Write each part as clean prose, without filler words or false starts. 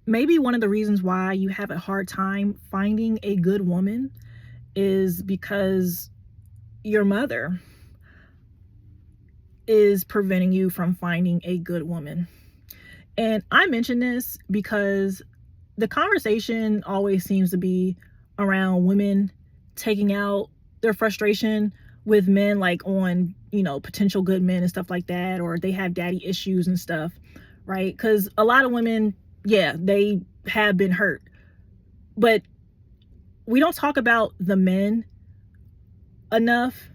maybe one of the reasons why you have a hard time finding a good woman is because your mother is preventing you from finding a good woman. And I mention this because the conversation always seems to be around women taking out their frustration with men, like on, potential good men and stuff like that, or they have daddy issues and stuff, right? Because a lot of women, yeah, they have been hurt, but we don't talk about the men enough.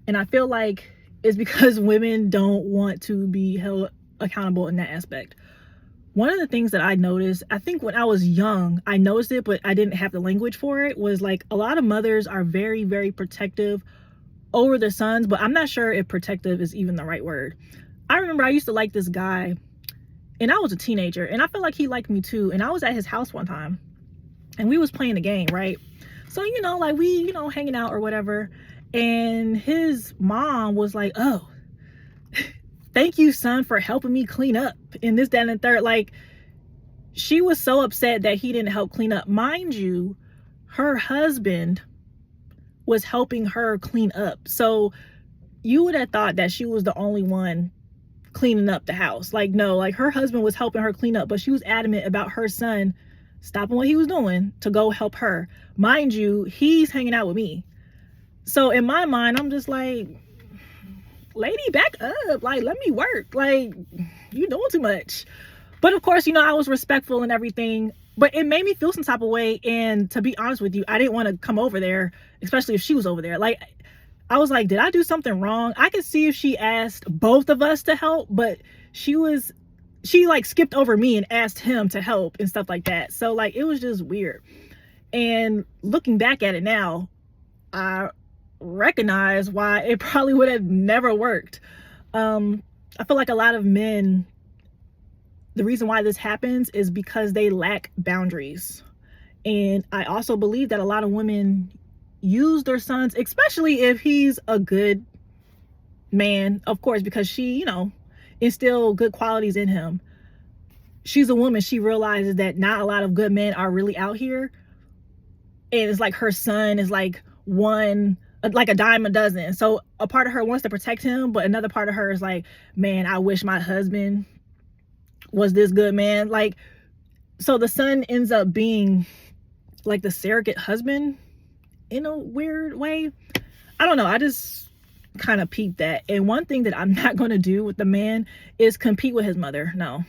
And I feel like it's because women don't want to be held accountable in that aspect. One of the things that I noticed, I think when I was young, I noticed it, but I didn't have the language for it, was like a lot of mothers are very, very protective over their sons, but I'm not sure if protective is even the right word. I remember I used to like this guy, and I was a teenager, and I felt like he liked me too. And I was at his house one time, and we was playing the game, right? So, like we, hanging out or whatever. And his mom was like, "Oh, thank you, son, for helping me clean up," and this, that, and the third. Like, she was so upset that he didn't help clean up. Mind you, her husband was helping her clean up. So you would have thought that she was the only one cleaning up the house. Like, no, like her husband was helping her clean up, but she was adamant about her son stopping what he was doing to go help her. Mind you, he's hanging out with me. So in my mind, I'm just like, lady, back up. Like, let me work. Like, you doing too much. But of course, I was respectful and everything, but it made me feel some type of way. And to be honest with you, I didn't want to come over there, especially if she was over there. Like, I was like, did I do something wrong? I could see if she asked both of us to help, but she like skipped over me and asked him to help and stuff like that. So like, it was just weird. And looking back at it now, I recognize why it probably would have never worked. I feel like a lot of men, the reason why this happens is because they lack boundaries. And I also believe that a lot of women use their sons, especially if he's a good man, of course, because she, instilled good qualities in him. She's a woman. She realizes that not a lot of good men are really out here. And it's like her son is like a dime a dozen. So a part of her wants to protect him, but another part of her is like, man, I wish my husband was this good man. Like, so the son ends up being like the surrogate husband in a weird way. I don't know. I just kind of peeped that. And one thing that I'm not going to do with the man is compete with his mother. No.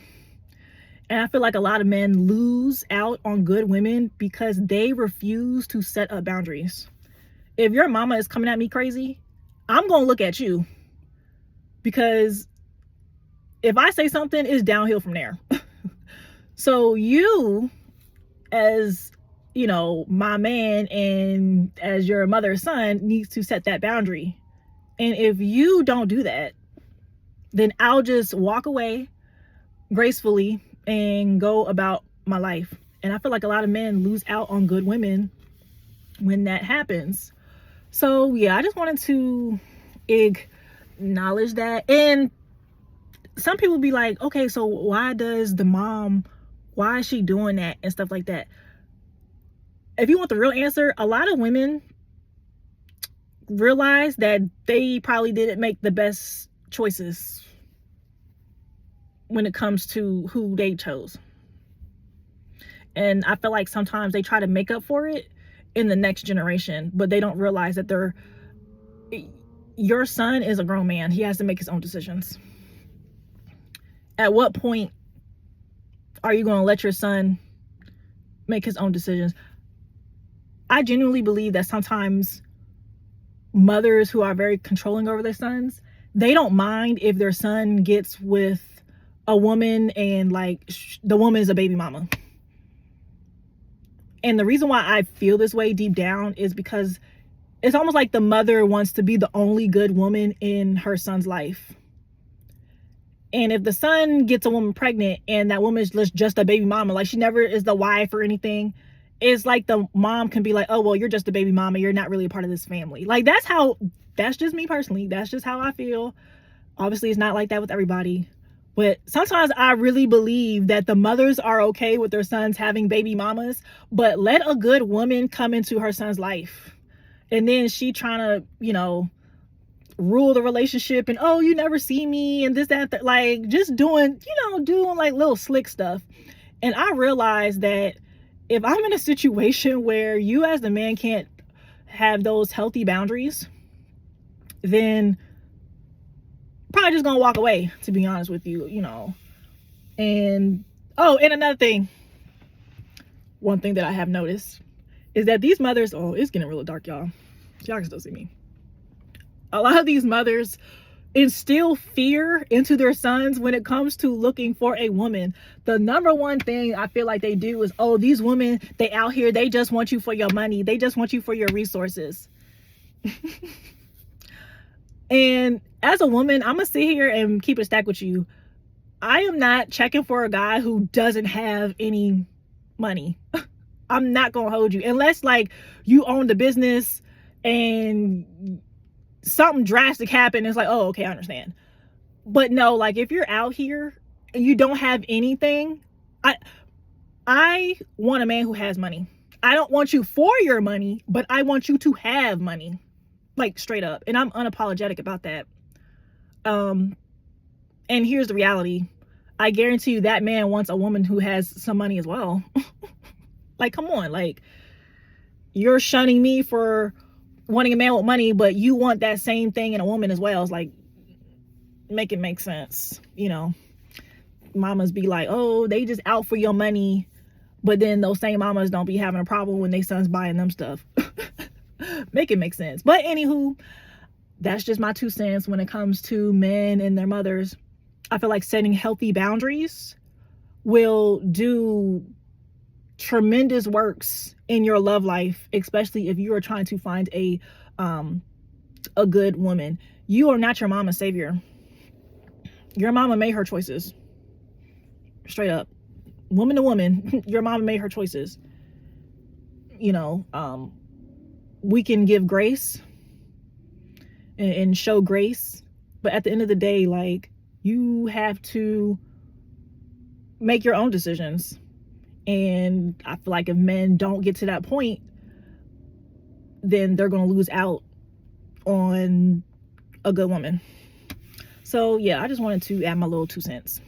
And I feel like a lot of men lose out on good women because they refuse to set up boundaries. If your mama is coming at me crazy, I'm going to look at you, because if I say something, it's downhill from there. So you, as, my man and as your mother's son, needs to set that boundary. And if you don't do that, then I'll just walk away gracefully and go about my life. And I feel like a lot of men lose out on good women when that happens. So yeah, I just wanted to acknowledge that. And some people be like, okay, so why is she doing that and stuff like that? If you want the real answer, a lot of women realize that they probably didn't make the best choices when it comes to who they chose. And I feel like sometimes they try to make up for it in the next generation, but they don't realize that your son is a grown man. He has to make his own decisions. At what point are you going to let your son make his own decisions? I genuinely believe that sometimes mothers who are very controlling over their sons, they don't mind if their son gets with a woman and like the woman is a baby mama. And the reason why I feel this way deep down is because it's almost like the mother wants to be the only good woman in her son's life. And if the son gets a woman pregnant and that woman is just a baby mama, like she never is the wife or anything, it's like the mom can be like, oh, well, you're just a baby mama. You're not really a part of this family. Like, that's just me personally. That's just how I feel. Obviously, it's not like that with everybody. But sometimes I really believe that the mothers are okay with their sons having baby mamas, but let a good woman come into her son's life. And then she trying to, rule the relationship and, oh, you never see me and this, that, like just doing like little slick stuff. And I realized that if I'm in a situation where you as the man can't have those healthy boundaries, then probably just gonna walk away, to be honest with you. And another thing, one thing that I have noticed is that these mothers, it's getting really dark, y'all can still see me. A lot of these mothers instill fear into their sons when it comes to looking for a woman. The number one thing I feel like they do is, these women, they out here, they just want you for your money, they just want you for your resources. And as a woman, I'm gonna sit here and keep it stacked with you. I am not checking for a guy who doesn't have any money. I'm not gonna hold you unless like you own the business and something drastic happened. It's like, oh, okay, I understand. But no, like if you're out here and you don't have anything, I want a man who has money. I don't want you for your money, but I want you to have money. Like straight up. And I'm unapologetic about that. And here's the reality. I guarantee you that man wants a woman who has some money as well. Like, come on. Like, you're shunning me for wanting a man with money, but you want that same thing in a woman as well. It's like, make it make sense. Mamas be like, oh, they just out for your money. But then those same mamas don't be having a problem when their sons buying them stuff. Make it make sense. But anywho, that's just my 2 cents when it comes to men and their mothers. I feel like setting healthy boundaries will do tremendous works in your love life, especially if you are trying to find a good woman. You are not your mama's savior. Your mama made her choices. Straight up. Woman to woman, your mama made her choices. We can give grace and show grace, but at the end of the day, like, you have to make your own decisions. And I feel like if men don't get to that point, then they're going to lose out on a good woman. So yeah, I just wanted to add my little 2 cents.